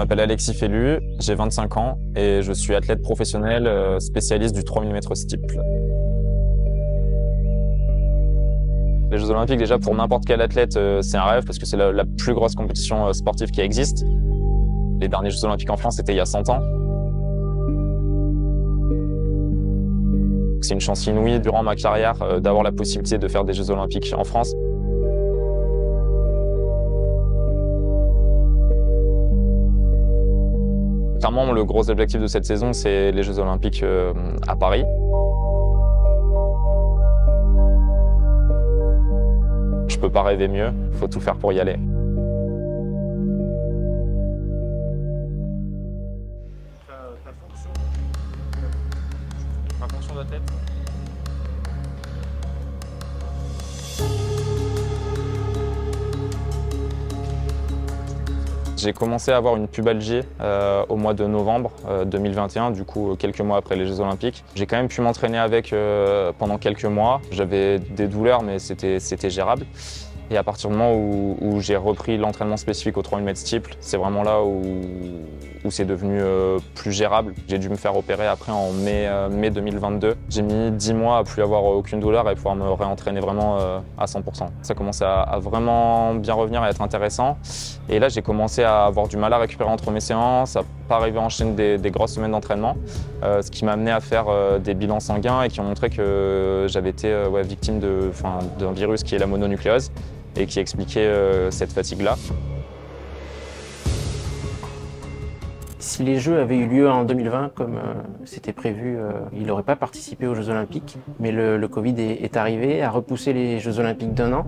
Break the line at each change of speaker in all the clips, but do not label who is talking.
m'appelle Alexis Fellu, j'ai 25 ans et je suis athlète professionnel spécialiste du 3000 m steeple. Les Jeux Olympiques, déjà pour n'importe quel athlète, c'est un rêve parce que c'est la plus grosse compétition sportive qui existe. Les derniers Jeux Olympiques en France, c'était il y a 100 ans. C'est une chance inouïe durant ma carrière d'avoir la possibilité de faire des Jeux Olympiques en France. Clairement, le gros objectif de cette saison, c'est les Jeux Olympiques à Paris. Je peux pas rêver mieux, il faut tout faire pour y aller.
Ta fonction d'athlète.
J'ai commencé à avoir une pubalgie au mois de novembre 2021, du coup quelques mois après les Jeux Olympiques. J'ai quand même pu m'entraîner avec pendant quelques mois. J'avais des douleurs mais c'était gérable. Et à partir du moment où j'ai repris l'entraînement spécifique au 3000 m steeple, c'est vraiment là où c'est devenu plus gérable. J'ai dû me faire opérer après en mai 2022. J'ai mis 10 mois à plus avoir aucune douleur et pouvoir me réentraîner vraiment à 100%. Ça commençait à vraiment bien revenir et à être intéressant. Et là, j'ai commencé à avoir du mal à récupérer entre mes séances, à pas arriver à enchaîner des grosses semaines d'entraînement, ce qui m'a amené à faire des bilans sanguins et qui ont montré que j'avais été victime d'un virus qui est la mononucléose et qui expliquait cette fatigue-là.
Si les Jeux avaient eu lieu en 2020, comme c'était prévu, il n'aurait pas participé aux Jeux Olympiques. Mais le Covid est arrivé, a repoussé les Jeux Olympiques d'1 an.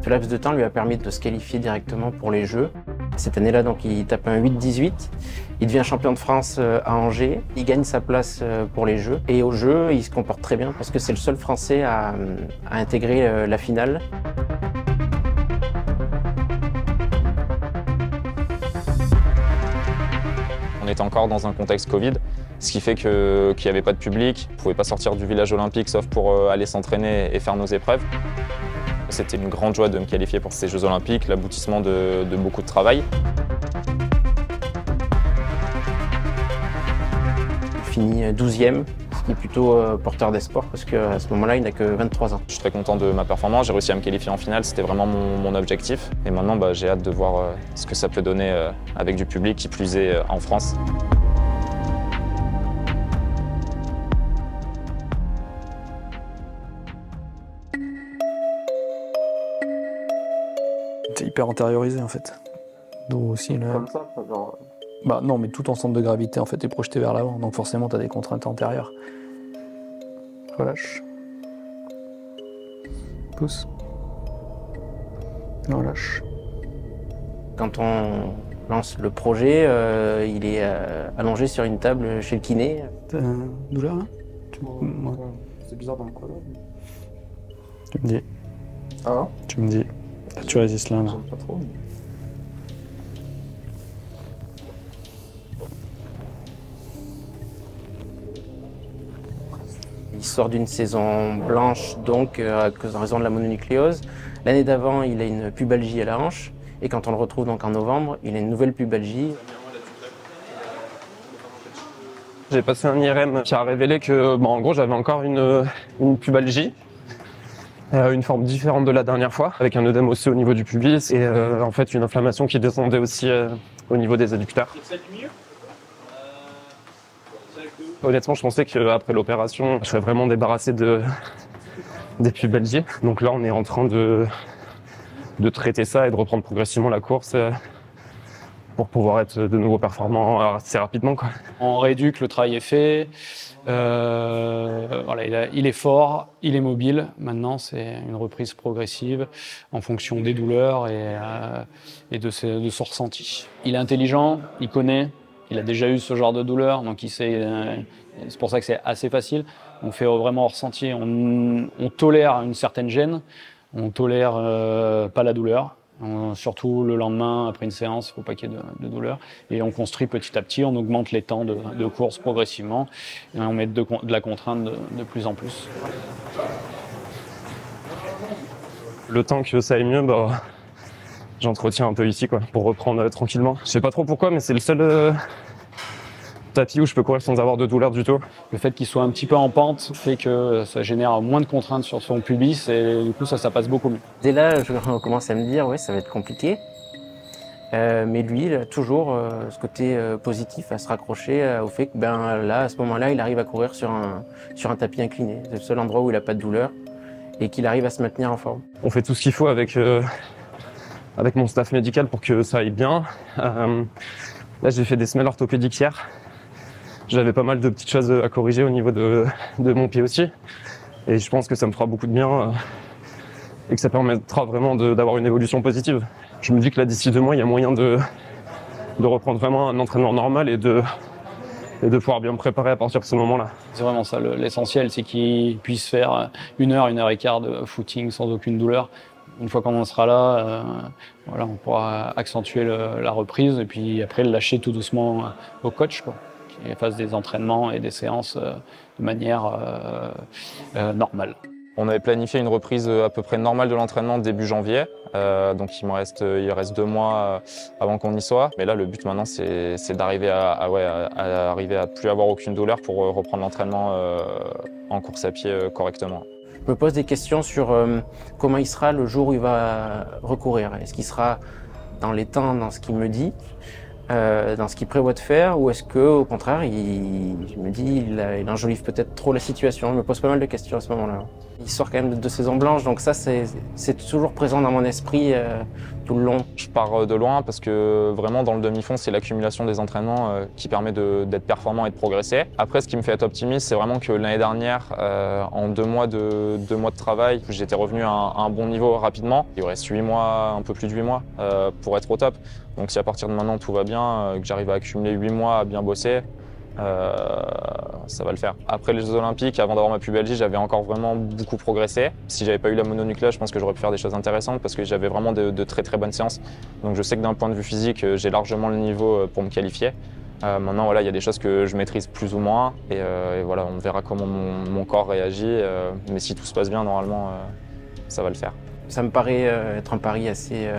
Ce laps de temps lui a permis de se qualifier directement pour les Jeux. Cette année-là, donc, il tape un 8-18. Il devient champion de France à Angers. Il gagne sa place pour les Jeux. Et aux Jeux, il se comporte très bien parce que c'est le seul Français à intégrer la finale.
On était encore dans un contexte Covid, ce qui fait qu'il n'y avait pas de public. On ne pouvait pas sortir du village olympique sauf pour aller s'entraîner et faire nos épreuves. C'était une grande joie de me qualifier pour ces Jeux Olympiques, l'aboutissement de beaucoup de travail.
Il finit 12e, ce qui est plutôt porteur d'espoir parce qu'à ce moment-là, il n'a que 23 ans.
Je suis très content de ma performance, j'ai réussi à me qualifier en finale, c'était vraiment mon objectif. Et maintenant, j'ai hâte de voir ce que ça peut donner avec du public, qui plus est en France.
T'es hyper intériorisé en fait. Nous aussi là.
Comme ça, genre.
Bah non, mais tout ton centre de gravité en fait est projeté vers l'avant, donc forcément t'as des contraintes antérieures. Relâche. Pousse. Relâche.
Quand on lance le projet, il est allongé sur une table chez le kiné.
T'as douleur là?
Ouais. C'est bizarre dans le col.
Tu me dis.
Ah.
Tu me dis. Tu résistes là.
J'aime pas trop.
Il sort d'une saison blanche, donc en raison de la mononucléose. L'année d'avant, il a une pubalgie à la hanche. Et quand on le retrouve donc en novembre, il a une nouvelle pubalgie.
J'ai passé un IRM qui a révélé que, en gros, j'avais encore une pubalgie. Une forme différente de la dernière fois, avec un œdème osseux au niveau du pubis et en fait une inflammation qui descendait aussi au niveau des adducteurs. Honnêtement, je pensais qu'après l'opération, je serais vraiment débarrassé des pubalgies. Donc là, on est en train de traiter ça et de reprendre progressivement la course pour pouvoir être de nouveau performant assez rapidement, quoi.
En réduc, le travail est fait. Voilà, il est fort, il est mobile. Maintenant, c'est une reprise progressive en fonction des douleurs et de son ressenti. Il est intelligent, il connaît, il a déjà eu ce genre de douleur, donc il sait. C'est pour ça que c'est assez facile. On fait vraiment au ressenti. On tolère une certaine gêne, on tolère pas la douleur. Surtout le lendemain, après une séance, il ne faut pas qu'il y ait de douleur. Et on construit petit à petit, on augmente les temps de course progressivement et on met de la contrainte de plus en plus.
Le temps que ça aille mieux, j'entretiens un peu ici, quoi, pour reprendre tranquillement. Je sais pas trop pourquoi, mais c'est le seul tapis où je peux courir sans avoir de douleur du tout.
Le fait qu'il soit un petit peu en pente fait que ça génère moins de contraintes sur son pubis et du coup ça passe beaucoup mieux.
Dès là, je commence à me dire, oui, ça va être compliqué. Mais lui, il a toujours ce côté positif à se raccrocher au fait que là, à ce moment-là, il arrive à courir sur un tapis incliné. C'est le seul endroit où il n'a pas de douleur et qu'il arrive à se maintenir en forme.
On fait tout ce qu'il faut avec mon staff médical pour que ça aille bien. Là, j'ai fait des semelles orthopédiques hier. J'avais pas mal de petites choses à corriger au niveau de mon pied aussi. Et je pense que ça me fera beaucoup de bien et que ça permettra vraiment d'avoir une évolution positive. Je me dis que là, d'ici 2 mois, il y a moyen de reprendre vraiment un entraînement normal et de pouvoir bien me préparer à partir de ce moment-là.
C'est vraiment ça l'essentiel, c'est qu'il puisse faire 1 heure et quart de footing sans aucune douleur. Une fois qu'on en sera là, voilà, on pourra accentuer la reprise et puis après le lâcher tout doucement au coach, quoi, qui fasse des entraînements et des séances de manière normale.
On avait planifié une reprise à peu près normale de l'entraînement début janvier, donc il reste 2 mois avant qu'on y soit. Mais là, le but maintenant, c'est d'arriver à arriver à plus avoir aucune douleur pour reprendre l'entraînement en course à pied correctement.
Je me pose des questions sur comment il sera le jour où il va recourir. Est-ce qu'il sera dans les temps, dans ce qu'il me dit, dans ce qu'il prévoit de faire, ou est-ce qu'au contraire, je me dis il enjolive peut-être trop la situation. Je me pose pas mal de questions à ce moment-là. Il sort quand même de saison blanche, donc ça c'est toujours présent dans mon esprit tout le long.
Je pars de loin parce que vraiment dans le demi-fond, c'est l'accumulation des entraînements qui permet d'être performant et de progresser. Après, ce qui me fait être optimiste, c'est vraiment que l'année dernière, en 2 mois de travail, j'étais revenu à un bon niveau rapidement. Il reste 8 mois, un peu plus de 8 mois pour être au top. Donc si à partir de maintenant tout va bien, que j'arrive à accumuler 8 mois à bien bosser, ça va le faire. Après les Jeux Olympiques, avant d'avoir ma pubalgie, j'avais encore vraiment beaucoup progressé. Si j'avais pas eu la mononucléose, je pense que j'aurais pu faire des choses intéressantes parce que j'avais vraiment de très très bonnes séances. Donc je sais que d'un point de vue physique, j'ai largement le niveau pour me qualifier. Maintenant, voilà, il y a des choses que je maîtrise plus ou moins et voilà, on verra comment mon corps réagit. Mais si tout se passe bien, normalement, ça va le faire.
Ça me paraît être un pari assez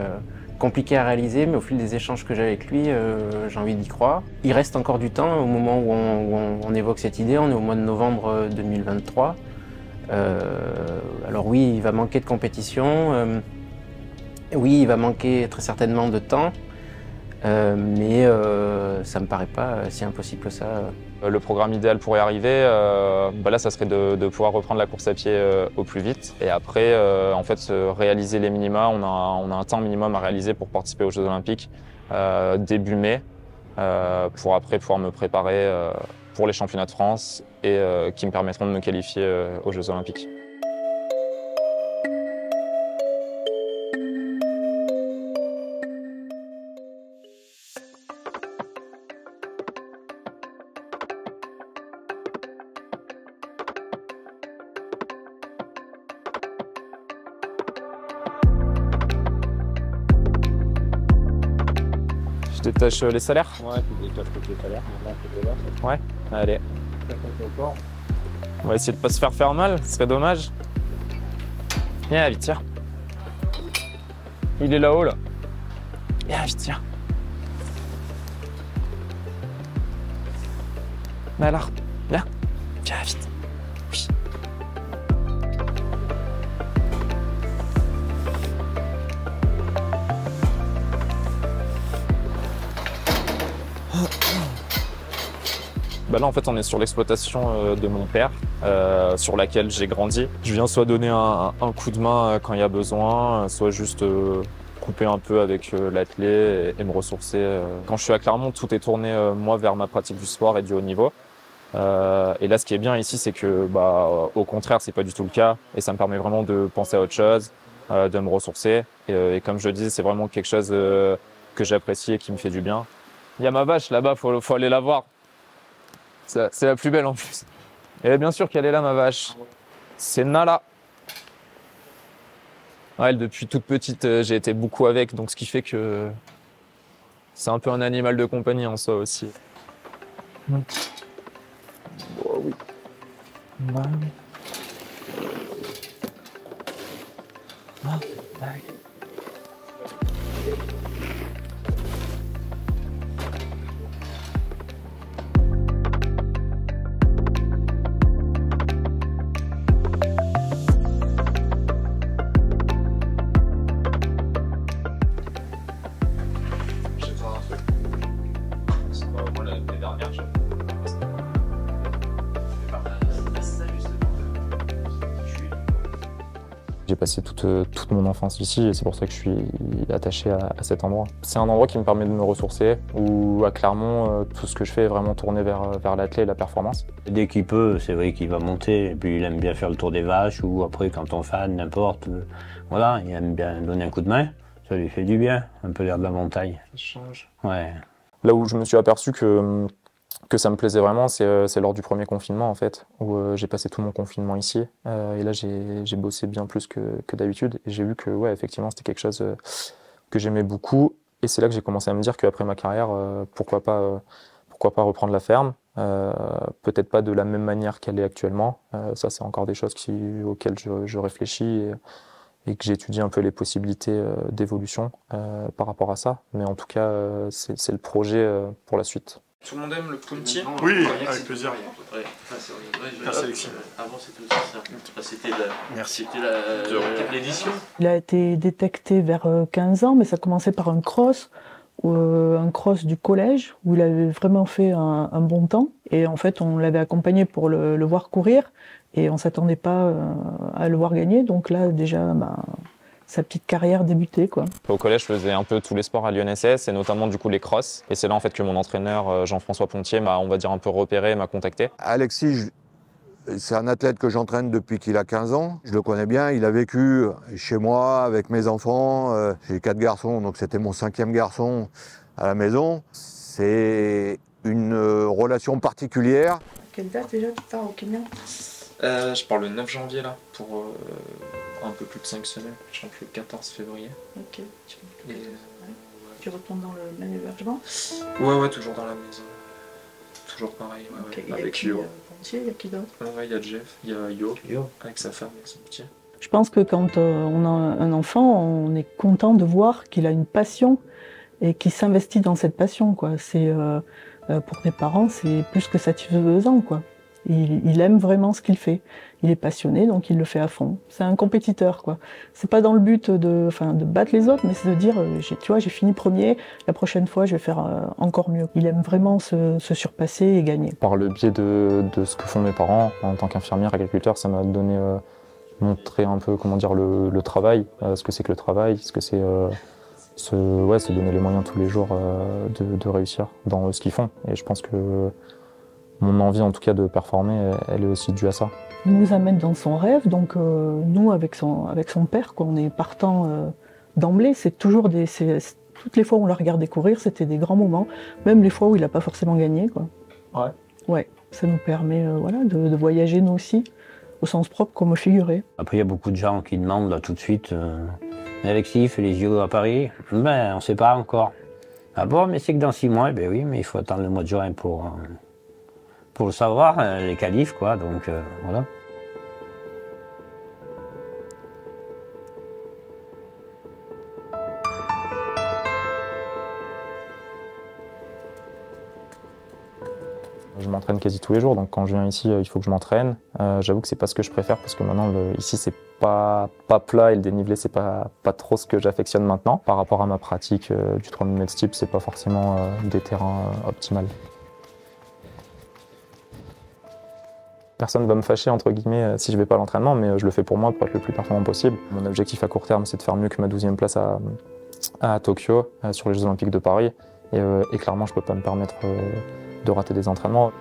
compliqué à réaliser, mais au fil des échanges que j'ai avec lui, j'ai envie d'y croire. Il reste encore du temps au moment où on évoque cette idée. On est au mois de novembre 2023. Alors oui, il va manquer de compétition. Oui, il va manquer très certainement de temps. Mais ça me paraît pas si impossible que ça.
Le programme idéal pour y arriver, là, ça serait de pouvoir reprendre la course à pied au plus vite. Et après, en fait, réaliser les minima. On a un temps minimum à réaliser pour participer aux Jeux Olympiques début mai, pour après pouvoir me préparer pour les championnats de France et qui me permettront de me qualifier aux Jeux Olympiques. Je détache les salaires?
Ouais, tu détaches les salaires.
Ouais, allez. On va essayer de pas se faire mal, ce serait dommage. Viens, vite, tiens. Il est là-haut, là. Viens, vite, tiens. Alors, viens. Viens, vite. Oui. Là, en fait, on est sur l'exploitation de mon père, sur laquelle j'ai grandi. Je viens soit donner un coup de main quand il y a besoin, soit juste couper un peu avec l'athlète et me ressourcer. Quand je suis à Clermont, tout est tourné, moi, vers ma pratique du sport et du haut niveau. Et là, ce qui est bien ici, c'est que, au contraire, c'est pas du tout le cas. Et ça me permet vraiment de penser à autre chose, de me ressourcer. Et comme je le dis, c'est vraiment quelque chose que j'apprécie et qui me fait du bien. Il y a ma vache là-bas, faut aller la voir. C'est la plus belle en plus. Et bien sûr qu'elle est là, ma vache. C'est Nala. Ouais, elle, depuis toute petite, j'ai été beaucoup avec, donc ce qui fait que c'est un peu un animal de compagnie en soi aussi. Oh, oui. Moi, les dernières, j'ai passé toute mon enfance ici et c'est pour ça que je suis attaché à cet endroit. C'est un endroit qui me permet de me ressourcer, où à Clermont, tout ce que je fais est vraiment tourné vers l'athlète et la performance.
Dès qu'il peut, c'est vrai qu'il va monter, et puis il aime bien faire le tour des vaches, ou après quand on fan, n'importe, voilà, il aime bien donner un coup de main, ça lui fait du bien, un peu l'air de la montagne. Ça change. Ouais.
Là où je me suis aperçu que ça me plaisait vraiment, c'est lors du premier confinement en fait, où j'ai passé tout mon confinement ici. Et là, j'ai bossé bien plus que d'habitude. Et j'ai vu que, ouais, effectivement, c'était quelque chose que j'aimais beaucoup. Et c'est là que j'ai commencé à me dire qu'après ma carrière, pourquoi pas reprendre la ferme. Peut-être pas de la même manière qu'elle est actuellement. Ça, c'est encore des choses auxquelles je réfléchis et que j'étudie un peu les possibilités d'évolution par rapport à ça. Mais en tout cas, c'est le projet pour la suite.
Tout le monde aime le punti?
Oui, avec plaisir.
Merci Alexis. Avant c'était aussi ça. C'était l'édition.
Il a été détecté vers 15 ans, mais ça commençait par un cross du collège, où il avait vraiment fait un bon temps. Et en fait, on l'avait accompagné pour le voir courir, et on ne s'attendait pas à le voir gagner. Donc là, déjà, sa petite carrière débutait, quoi.
Au collège, je faisais un peu tous les sports à l'UNSS et notamment du coup les crosses. Et c'est là en fait que mon entraîneur Jean-François Pontier m'a, on va dire, un peu repéré, m'a contacté.
Alexis, c'est un athlète que j'entraîne depuis qu'il a 15 ans. Je le connais bien, il a vécu chez moi avec mes enfants. J'ai 4 garçons, donc c'était mon 5e garçon à la maison. C'est une relation particulière.
Quelle date déjà tu pars au Kenya?
Je pars le 9 janvier là, pour un peu plus de 5 semaines. Je rentre le 14 février.
Ok. Tu retournes dans le même hébergement?
Ouais, toujours dans la maison. Toujours pareil,
Okay.
Avec Yo.
Il y a qui d'autre?
Ouais, il y a Jeff, il y a Yo, avec sa femme et son petit.
Je pense que quand on a un enfant, on est content de voir qu'il a une passion et qu'il s'investit dans cette passion, quoi. C'est pour des parents, c'est plus que satisfaisant, quoi. Il aime vraiment ce qu'il fait. Il est passionné, donc il le fait à fond. C'est un compétiteur, quoi. C'est pas dans le but de battre les autres, mais c'est de dire, tu vois, j'ai fini premier, la prochaine fois, je vais faire encore mieux. Il aime vraiment se surpasser et gagner.
Par le biais de ce que font mes parents, en tant qu'infirmière, agriculteur, ça m'a donné, montré un peu, comment dire, le travail, ce que c'est que le travail, ce que c'est se donner les moyens tous les jours de réussir dans ce qu'ils font. Et je pense que mon envie, en tout cas, de performer, elle est aussi due à ça.
Il nous amène dans son rêve, donc nous, avec son père, quand on est partant d'emblée, c'est toujours toutes les fois où on l'a regardé courir, c'était des grands moments, même les fois où il n'a pas forcément gagné, quoi.
Ouais.
Ouais, ça nous permet de voyager nous aussi, au sens propre comme au figuré.
Après, il y a beaucoup de gens qui demandent là tout de suite Alexis fait les JO à Paris? Ben, on ne sait pas encore. Ah bon, mais c'est que dans 6 mois, ben oui, mais il faut attendre le mois de juin pour le savoir, les qualifs, quoi, donc voilà.
Je m'entraîne quasi tous les jours, donc quand je viens ici, il faut que je m'entraîne. J'avoue que c'est pas ce que je préfère parce que maintenant, ici, c'est pas plat et le dénivelé, c'est pas trop ce que j'affectionne maintenant. Par rapport à ma pratique du 3000 mètres steep, c'est pas forcément des terrains optimaux. Personne ne va me fâcher, entre guillemets, si je vais pas à l'entraînement, mais je le fais pour moi, pour être le plus performant possible. Mon objectif à court terme, c'est de faire mieux que ma 12e place à Tokyo, sur les Jeux Olympiques de Paris. Et clairement, je peux pas me permettre de rater des entraînements.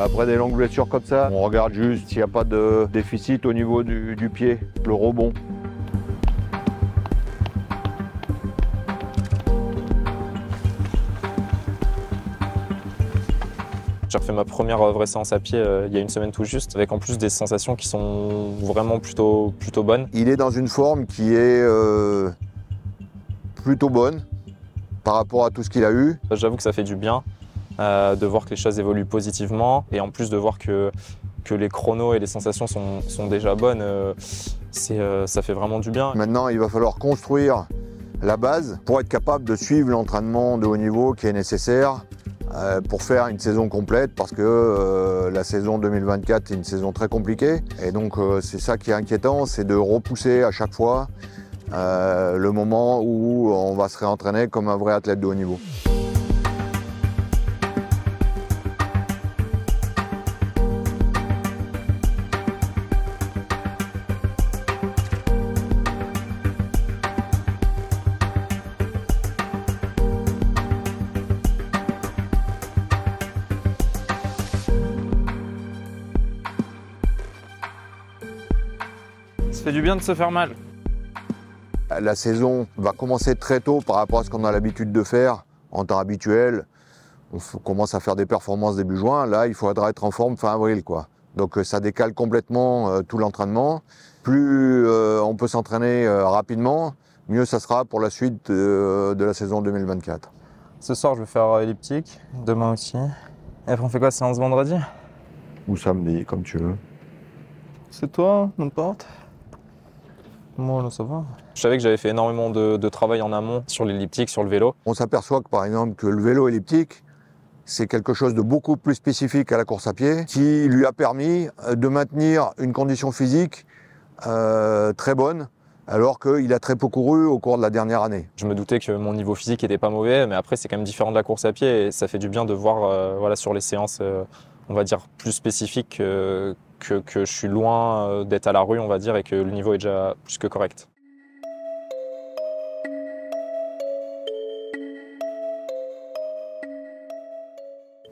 Après des longues blessures comme ça, on regarde juste s'il n'y a pas de déficit au niveau du pied, le rebond.
J'ai refait ma première vraie séance à pied il y a une semaine tout juste, avec en plus des sensations qui sont vraiment plutôt bonnes.
Il est dans une forme qui est plutôt bonne par rapport à tout ce qu'il a eu.
J'avoue que ça fait du bien de voir que les choses évoluent positivement et en plus de voir que les chronos et les sensations sont déjà bonnes, ça fait vraiment du bien.
Maintenant, il va falloir construire la base pour être capable de suivre l'entraînement de haut niveau qui est nécessaire pour faire une saison complète, parce que la saison 2024 est une saison très compliquée. Et donc c'est ça qui est inquiétant, c'est de repousser à chaque fois le moment où on va se réentraîner comme un vrai athlète de haut niveau.
Ça fait du bien de se faire mal.
La saison va commencer très tôt par rapport à ce qu'on a l'habitude de faire en temps habituel. On commence à faire des performances début juin. Là, il faudra être en forme fin avril, quoi. Donc ça décale complètement tout l'entraînement. Plus on peut s'entraîner rapidement, mieux ça sera pour la suite de la saison 2024.
Ce soir, je vais faire elliptique, demain aussi. Et après, on fait quoi, séance vendredi?
Ou samedi, comme tu veux.
C'est toi, n'importe. Moi, là, ça va. Je savais que j'avais fait énormément de travail en amont sur l'elliptique, sur le vélo.
On s'aperçoit que, par exemple, que le vélo elliptique, c'est quelque chose de beaucoup plus spécifique à la course à pied, qui lui a permis de maintenir une condition physique très bonne, alors qu'il a très peu couru au cours de la dernière année.
Je me doutais que mon niveau physique n'était pas mauvais, mais après, c'est quand même différent de la course à pied, et ça fait du bien de voir voilà, sur les séances, on va dire, plus spécifiques, que je suis loin d'être à la rue, on va dire, et que le niveau est déjà plus que correct.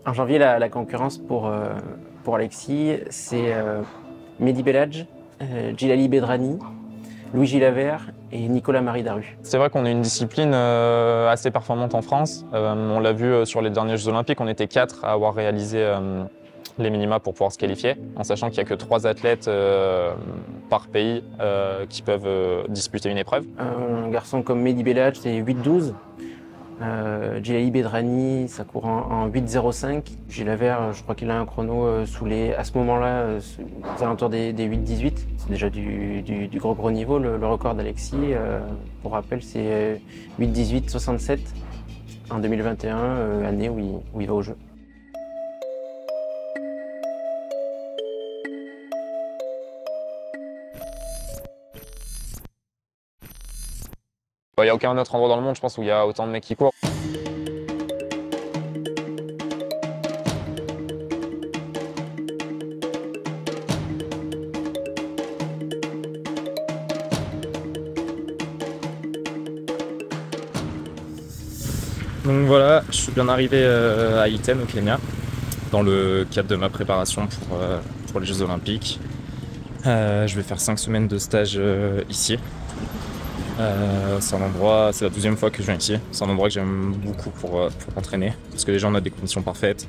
En janvier, la concurrence pour Alexis, c'est Mehdi Bellage, Djilali Bedrani, Louis Gilavert et Nicolas-Marie Daru.
C'est vrai qu'on est une discipline assez performante en France. On l'a vu sur les derniers Jeux Olympiques, on était 4 à avoir réalisé les minima pour pouvoir se qualifier, en sachant qu'il n'y a que 3 athlètes par pays qui peuvent disputer une épreuve.
Un garçon comme Mehdi Bellage, c'est 8-12. Djilali Bedrani, ça court en 8-05. Gilavert, je crois qu'il a un chrono à ce moment-là, aux alentours des 8-18. C'est déjà du gros niveau. Le record d'Alexis, pour rappel, c'est 8-18-67 en 2021, année où il va au jeu.
Il n'y a aucun autre endroit dans le monde, je pense, où il y a autant de mecs qui courent. Donc voilà, je suis bien arrivé à Iten, au Kenya, dans le cadre de ma préparation pour les Jeux Olympiques. Je vais faire 5 semaines de stage ici. C'est la 12e fois que je viens ici. C'est un endroit que j'aime beaucoup pour m'entraîner, parce que déjà on a des conditions parfaites,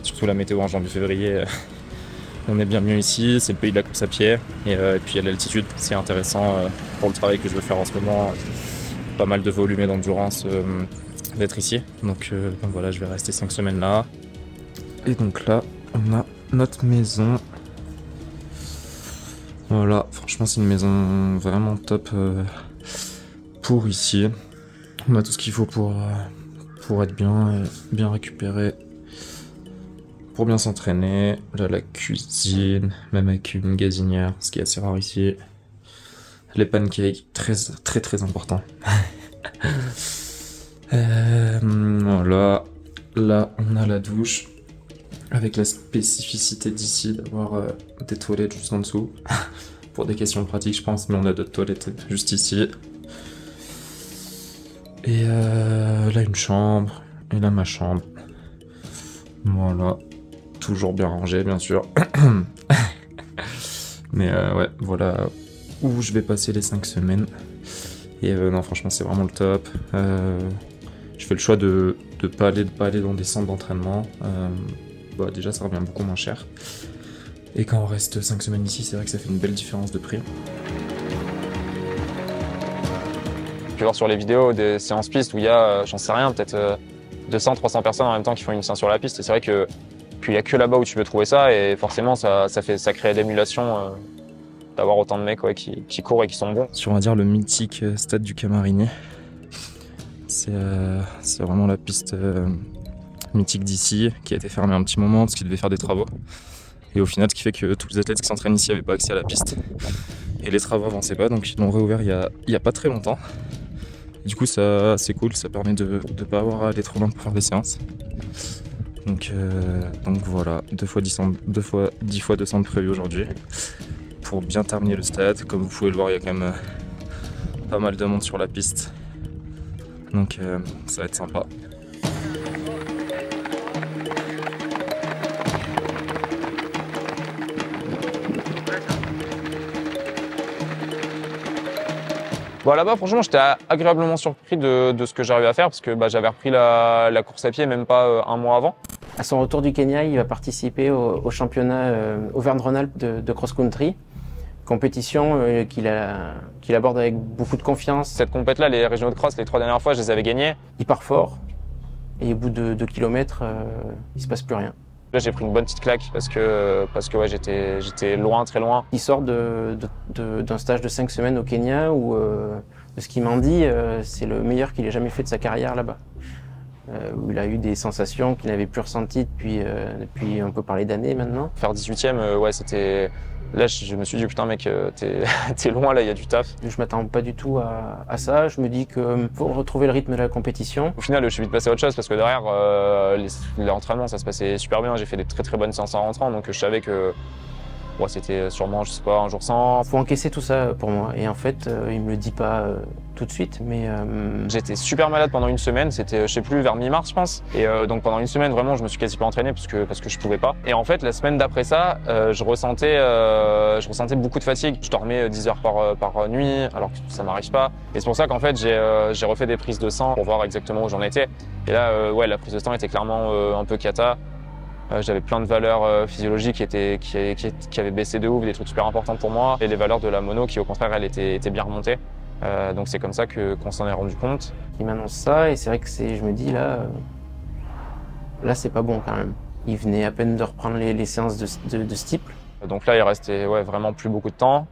surtout la météo en janvier-février. On est bien mieux ici, c'est le pays de la course à pied, et puis à l'altitude, c'est intéressant pour le travail que je veux faire en ce moment. Pas mal de volume et d'endurance d'être ici. Donc voilà, je vais rester 5 semaines là. Et donc là, on a notre maison. Voilà, franchement c'est une maison vraiment top pour ici. On a tout ce qu'il faut pour être bien récupéré, pour bien s'entraîner. Là la cuisine, même avec une gazinière, ce qui est assez rare ici. Les pancakes, très important. Voilà, là on a la douche. Avec la spécificité d'ici d'avoir des toilettes juste en dessous. Pour des questions pratiques, je pense, mais on a d'autres toilettes juste ici. Et là, une chambre. Et là, ma chambre. Voilà. Toujours bien rangé, bien sûr. Mais ouais, voilà où je vais passer les 5 semaines. Et non, franchement, c'est vraiment le top. Je fais le choix de pas aller dans des centres d'entraînement.
bah déjà ça revient beaucoup moins cher. Et quand on reste 5 semaines ici, c'est vrai que ça fait une belle différence de prix.
Tu peux voir sur les vidéos des séances pistes où il y a, j'en sais rien, peut-être 200-300 personnes en même temps qui font une séance sur la piste. Et c'est vrai que puis il y a que là-bas où tu peux trouver ça et forcément ça crée l'émulation d'avoir autant de mecs qui courent et qui sont bons.
Sur on va dire le mythique stade du Camariné, c'est vraiment la piste mythique d'ici qui a été fermée un petit moment parce qu'il devait faire des travaux. Et au final, ce qui fait que tous les athlètes qui s'entraînent ici n'avaient pas accès à la piste. Et les travaux n'avançaient pas, donc ils l'ont réouvert il y a pas très longtemps. Du coup, ça c'est cool, ça permet de ne pas avoir à aller trop loin pour faire des séances. Donc voilà, 2 fois 10 fois 200 de prévu aujourd'hui pour bien terminer le stade. Comme vous pouvez le voir, il y a quand même pas mal de monde sur la piste. Donc ça va être sympa.
Bon, là-bas, franchement, j'étais agréablement surpris de ce que j'arrivais à faire parce que j'avais repris la course à pied même pas un mois avant.
À son retour du Kenya, il va participer au championnat Auvergne-Rhône-Alpes de cross-country, compétition qu'il aborde avec beaucoup de confiance.
Cette compète-là, les régionaux de cross, les 3 dernières fois, je les avais gagnés.
Il part fort et au bout de 2 kilomètres, il se passe plus rien.
Là, j'ai pris une bonne petite claque parce que ouais, j'étais loin, très loin.
Il sort d'un stage de 5 semaines au Kenya où, de ce qu'il m'en dit, c'est le meilleur qu'il ait jamais fait de sa carrière là-bas. Où il a eu des sensations qu'il n'avait plus ressenties depuis on peut parler d'années maintenant.
Faire 18e, ouais, c'était... Là, je me suis dit, putain mec, t'es loin, là, il y a du taf.
Je m'attends pas du tout à ça. Je me dis que pour retrouver le rythme de la compétition...
Au final, je suis vite passé à autre chose parce que derrière, l'entraînement, ça se passait super bien. J'ai fait des très très bonnes séances en rentrant, donc je savais que ouais, c'était sûrement, je sais pas, un jour sans.
Faut encaisser tout ça pour moi. Et en fait, il me le dit pas tout de suite, mais...
J'étais super malade pendant une semaine, c'était, je sais plus, vers mi-mars, je pense. Et donc pendant une semaine, vraiment, je me suis quasi pas entraîné parce que je pouvais pas. Et en fait, la semaine d'après ça, je ressentais beaucoup de fatigue. Je dormais 10 heures par nuit, alors que ça m'arrive pas. Et c'est pour ça qu'en fait, j'ai refait des prises de sang pour voir exactement où j'en étais. Et là, ouais, la prise de sang était clairement un peu cata. J'avais plein de valeurs physiologiques qui avaient baissé de ouf, des trucs super importants pour moi. Et les valeurs de la mono qui, au contraire, elles étaient bien remontées. Donc c'est comme ça qu'on s'en est rendu compte.
Il m'annonce ça et c'est vrai que je me dis là c'est pas bon quand même. Il venait à peine de reprendre les séances de ce type.
Donc là il restait vraiment plus beaucoup de temps.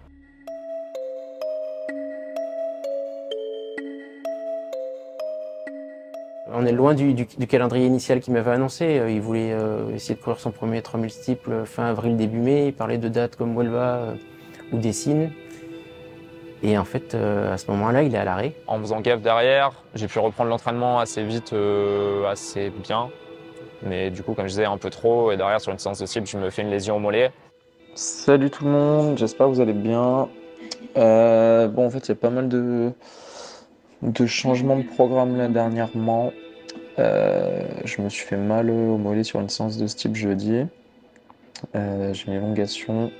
On est loin du calendrier initial qu'il m'avait annoncé. Il voulait essayer de courir son premier 3000 steeple fin avril, début mai. Il parlait de dates comme Huelva ou Dessines. Et en fait, à ce moment-là, il est à l'arrêt.
En faisant gaffe derrière, j'ai pu reprendre l'entraînement assez vite, assez bien. Mais du coup, comme je disais, un peu trop. Et derrière, sur une séance de steeple, je me fais une lésion au mollet.
Salut tout le monde, j'espère que vous allez bien. Bon, en fait, il y a pas mal de changements de programme là dernièrement. Je me suis fait mal au mollet sur une séance de steeple jeudi. J'ai une élongation.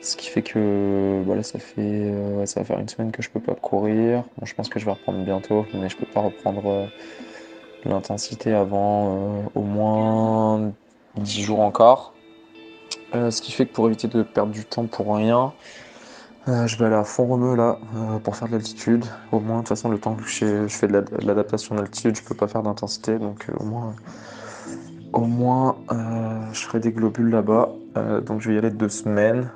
Ce qui fait que voilà, ça va faire une semaine que je peux pas courir. Bon, je pense que je vais reprendre bientôt, mais je peux pas reprendre l'intensité avant au moins 10 jours encore. Ce qui fait que pour éviter de perdre du temps pour rien, je vais aller à Font-Romeu là pour faire de l'altitude. Au moins, de toute façon, le temps que je fais de l'adaptation d'altitude, je peux pas faire d'intensité, donc au moins je ferai des globules là-bas. Donc je vais y aller 2 semaines.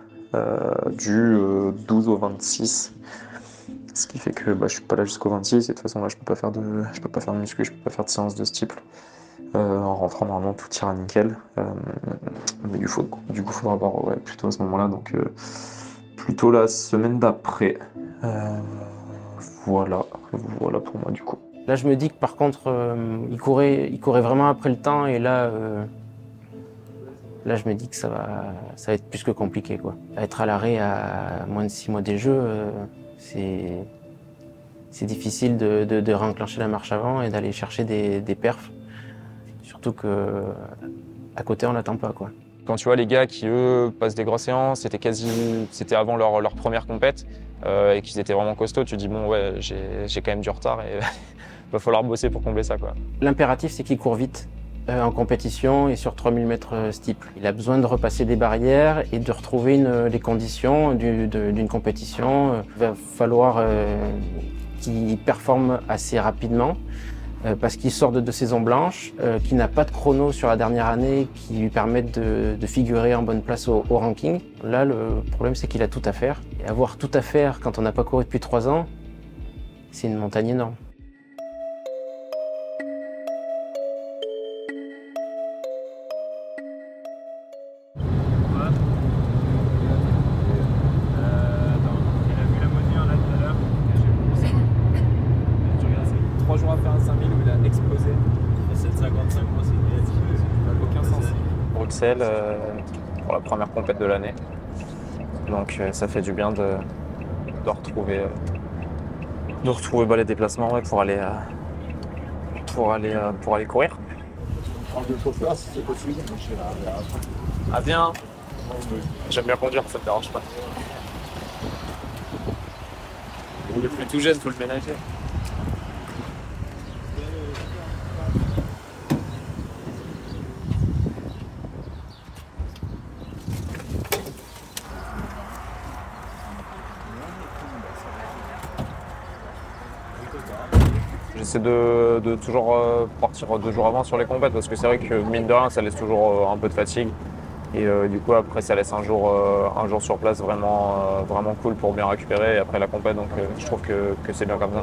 Du 12 au 26, ce qui fait que je suis pas là jusqu'au 26 et de toute façon là je peux pas faire de muscu, je peux pas faire de séance de steeple. En rentrant normalement tout ira nickel, mais du coup faudra voir plutôt à ce moment là, donc plutôt la semaine d'après. Voilà pour moi du coup.
Là je me dis que par contre il courait vraiment après le temps et là je me dis que ça va être plus que compliqué, quoi. Être à l'arrêt à moins de 6 mois des Jeux, c'est difficile de réenclencher la marche avant et d'aller chercher des perfs. Surtout qu'à côté, on n'attend pas, quoi.
Quand tu vois les gars qui, eux, passent des grosses séances, c'était avant leur première compète, et qu'ils étaient vraiment costauds, tu te dis, bon, ouais, j'ai quand même du retard et va falloir bosser pour combler ça, quoi.
L'impératif, c'est qu'ils courent vite en compétition et sur 3000 mètres steeple. Il a besoin de repasser des barrières et de retrouver les conditions d'une compétition. Il va falloir qu'il performe assez rapidement parce qu'il sort de saison blanche, qu'il n'a pas de chrono sur la dernière année qui lui permette de figurer en bonne place au ranking. Là, le problème, c'est qu'il a tout à faire. Et avoir tout à faire quand on n'a pas couru depuis 3 ans, c'est une montagne énorme.
Bruxelles pour la première compète de l'année. Donc ça fait du bien de retrouver les déplacements pour aller courir. Ah bien. J'aime bien conduire, ça me dérange pas. Le plus tout jeune, faut le ménager. J'essaie de toujours partir 2 jours avant sur les compètes parce que c'est vrai que mine de rien ça laisse toujours un peu de fatigue et du coup après ça laisse un jour sur place vraiment cool pour bien récupérer après la compète, donc je trouve que c'est bien comme ça.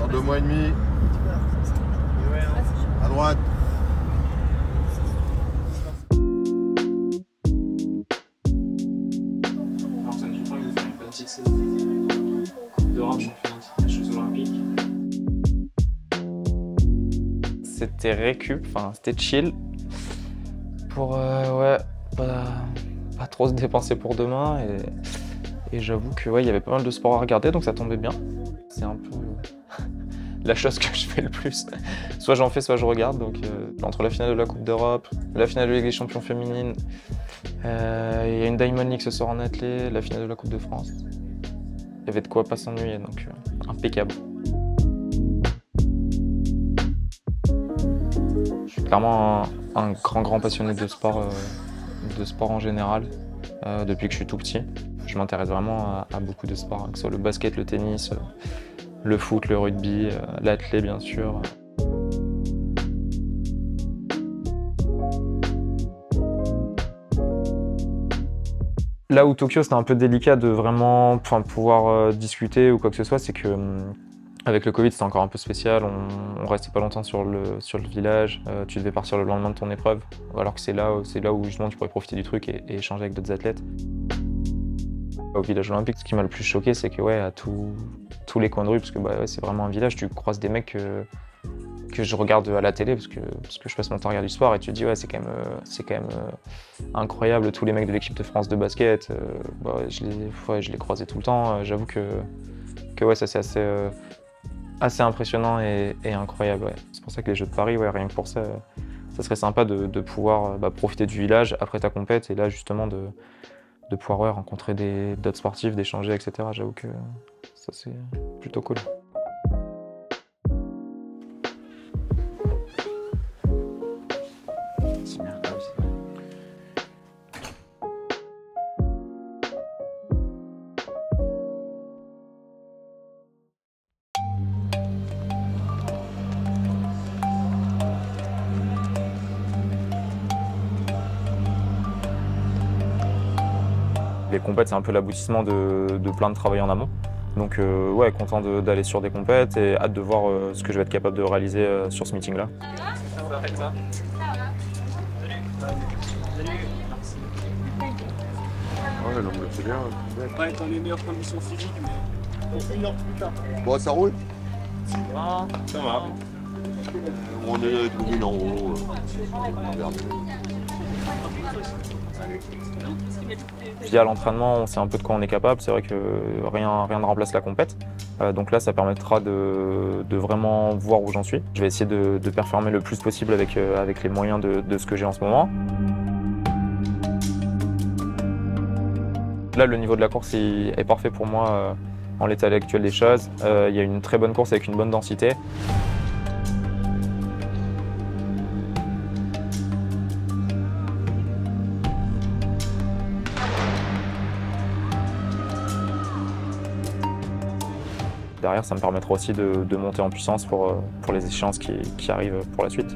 Dans 2 mois et demi, à droite.
C'était récup, enfin c'était chill pour pas trop se dépenser pour demain et j'avoue que il y avait pas mal de sports à regarder donc ça tombait bien. C'est un peu la chose que je fais le plus. Soit j'en fais, soit je regarde. Donc entre la finale de la Coupe d'Europe, la finale de Ligue des Champions féminine, il y a une Diamond League ce soir en athlée, la finale de la Coupe de France. Il y avait de quoi pas s'ennuyer, donc impeccable. Je suis clairement un grand passionné de sport en général, depuis que je suis tout petit. Je m'intéresse vraiment à beaucoup de sports, hein, que ce soit le basket, le tennis, le foot, le rugby, l'athlé bien sûr. Là où Tokyo c'était un peu délicat de vraiment pouvoir discuter ou quoi que ce soit, c'est que avec le Covid c'était encore un peu spécial, on restait pas longtemps sur le village, tu devais partir le lendemain de ton épreuve, alors que c'est là où justement tu pourrais profiter du truc et échanger avec d'autres athlètes. Au village olympique, ce qui m'a le plus choqué, c'est que à tous les coins de rue, parce que c'est vraiment un village, tu croises des mecs que je regarde à la télé, parce que je passe mon temps à regarder du sport, et tu te dis c'est quand même incroyable, tous les mecs de l'équipe de France de basket, je les croisais tout le temps. J'avoue que ça c'est assez impressionnant et incroyable. Ouais. C'est pour ça que les Jeux de Paris, rien que pour ça, ça serait sympa de pouvoir profiter du village après ta compète, et là justement de pouvoir rencontrer d'autres sportifs, d'échanger, etc. J'avoue que ça c'est plutôt cool. Les compètes, c'est un peu l'aboutissement de plein de travail en amont. Donc content d'aller sur des compètes et hâte de voir ce que je vais être capable de réaliser sur ce meeting-là.
Ouais, non, mais c'est bien.
Ouais, dans les meilleures conditions physiques, mais 1 heure plus tard.
Bon, ça roule?
Ça va.
On est dominé en haut.
Via l'entraînement, on sait un peu de quoi on est capable. C'est vrai que rien ne remplace la compète. Donc là, ça permettra de vraiment voir où j'en suis. Je vais essayer de performer le plus possible avec les moyens de ce que j'ai en ce moment. Là, le niveau de la course est parfait pour moi en l'état actuel des choses. Il y a une très bonne course avec une bonne densité. Derrière, ça me permettra aussi de monter en puissance pour les échéances qui arrivent pour la suite.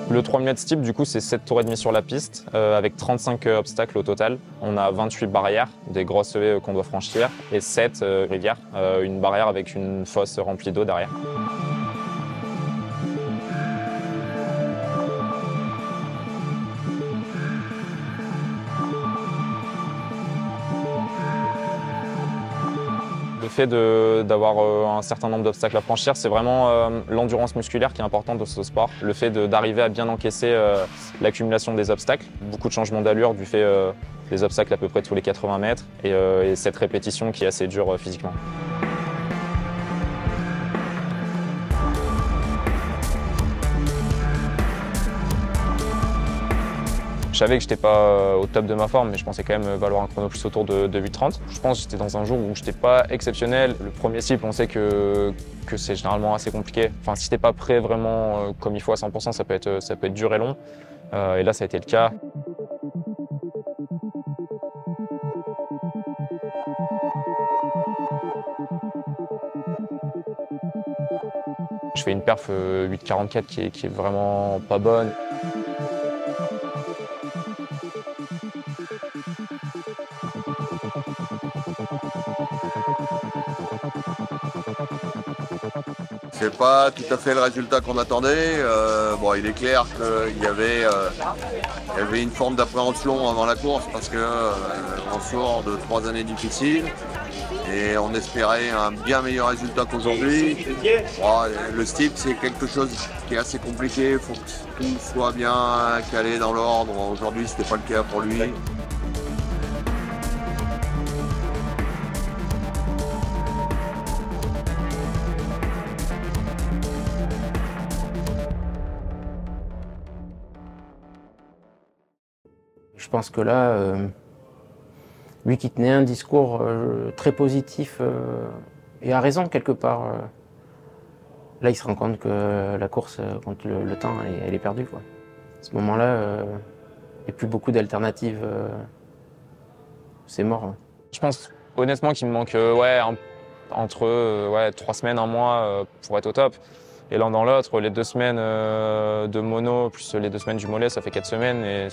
Le 3000 mètres steep, du coup, c'est 7 tours et demi sur la piste, avec 35 obstacles au total. On a 28 barrières, des grosses haies qu'on doit franchir, et 7 rivières, une barrière avec une fosse remplie d'eau derrière. Le fait d'avoir un certain nombre d'obstacles à franchir, c'est vraiment l'endurance musculaire qui est importante dans ce sport. Le fait d'arriver à bien encaisser l'accumulation des obstacles. Beaucoup de changements d'allure du fait des obstacles à peu près tous les 80 mètres et cette répétition qui est assez dure physiquement. Je savais que je n'étais pas au top de ma forme, mais je pensais quand même valoir un chrono plus autour de 8h30. Je pense que j'étais dans un jour où je n'étais pas exceptionnel. Le premier cycle, on sait que c'est généralement assez compliqué. Enfin, si tu n'es pas prêt vraiment comme il faut à 100%, ça peut être dur et long. Et là, ça a été le cas. Je fais une perf 8,44 qui est vraiment pas bonne.
C'est pas tout à fait le résultat qu'on attendait. Bon, il est clair qu'il y avait une forme d'appréhension avant la course parce qu'on sort de 3 années difficiles et on espérait un bien meilleur résultat qu'aujourd'hui. Bon, le steep, c'est quelque chose qui est assez compliqué. Il faut que tout soit bien calé dans l'ordre. Aujourd'hui, c'était pas le cas pour lui.
Je pense que là, lui qui tenait un discours très positif et a raison quelque part, là il se rend compte que la course contre le temps, elle est perdue, quoi. À ce moment-là, il n'y a plus beaucoup d'alternatives. C'est mort. Hein.
Je pense honnêtement qu'il me manque entre 3 semaines, 1 mois pour être au top. Et l'un dans l'autre, les 2 semaines de mono plus les 2 semaines du mollet, ça fait 4 semaines. Et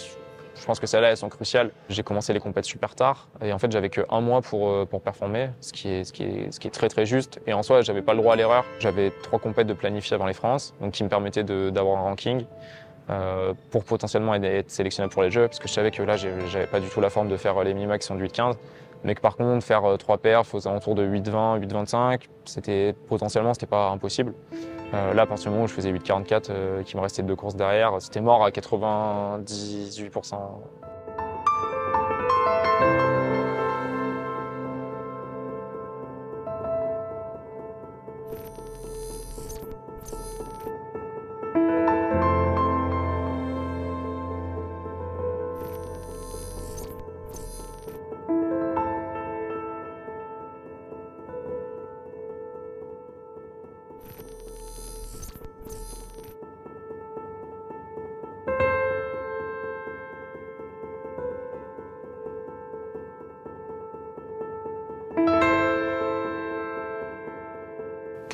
je pense que celles-là, elles sont cruciales. J'ai commencé les compètes super tard et en fait, j'avais que 1 mois pour performer, ce qui est très très juste. Et en soi, j'avais pas le droit à l'erreur. J'avais 3 compètes de planifier avant les France, donc qui me permettaient d'avoir un ranking pour potentiellement être sélectionné pour les Jeux, parce que je savais que là, j'avais pas du tout la forme de faire les mi-max en 8,15. Mais que par contre, faire 3 perfs aux alentours de 8,20, 8,25, potentiellement, c'était pas impossible. Là, à partir du moment où je faisais 8,44, qu'il me restait 2 courses derrière, c'était mort à 98%.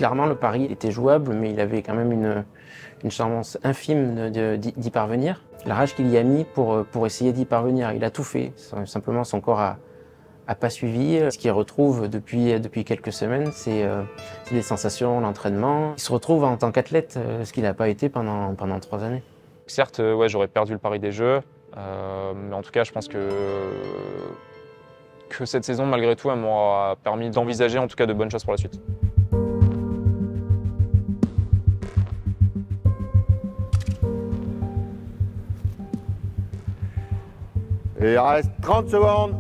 Clairement, le pari était jouable, mais il avait quand même une chance infime d'y parvenir. La rage qu'il y a mis pour essayer d'y parvenir, il a tout fait. Simplement, son corps a pas suivi. Ce qu'il retrouve depuis quelques semaines, c'est des sensations, l'entraînement. Il se retrouve en tant qu'athlète, ce qu'il n'a pas été pendant 3 années.
Certes, ouais, j'aurais perdu le pari des Jeux, mais en tout cas, je pense que cette saison, malgré tout, elle m'aura permis d'envisager en tout cas de bonnes choses pour la suite.
Et il reste 30 secondes.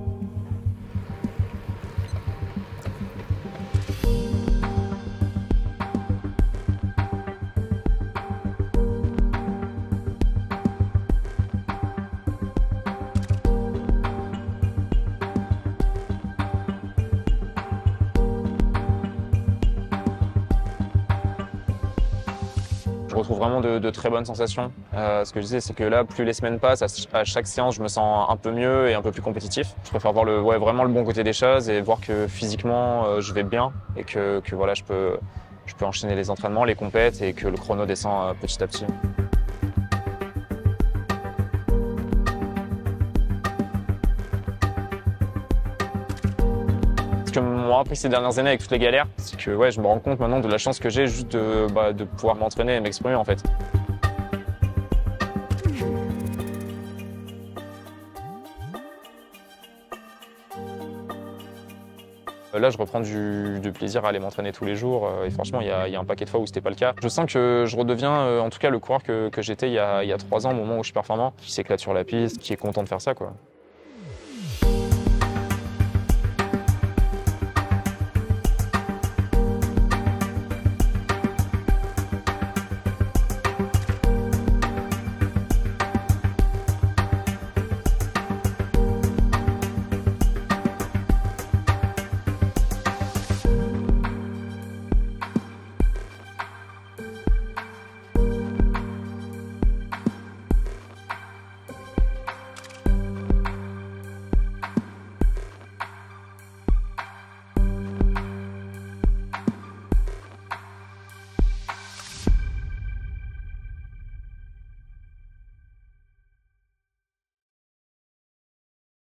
Je retrouve vraiment de très bonnes sensations. Ce que je disais, c'est que là, plus les semaines passent, à chaque séance, je me sens un peu mieux et un peu plus compétitif. Je préfère voir vraiment le bon côté des choses et voir que physiquement, je vais bien et que voilà, je peux enchaîner les entraînements, les compètes et que le chrono descend petit à petit. Ce que m'ont appris ces dernières années avec toutes les galères, c'est que ouais, je me rends compte maintenant de la chance que j'ai juste de pouvoir m'entraîner et m'exprimer en fait. Là, je reprends du plaisir à aller m'entraîner tous les jours et franchement, il y a un paquet de fois où c'était pas le cas. Je sens que je redeviens en tout cas le coureur que j'étais il y a 3 ans, au moment où je suis performant, qui s'éclate sur la piste, qui est content de faire ça, quoi.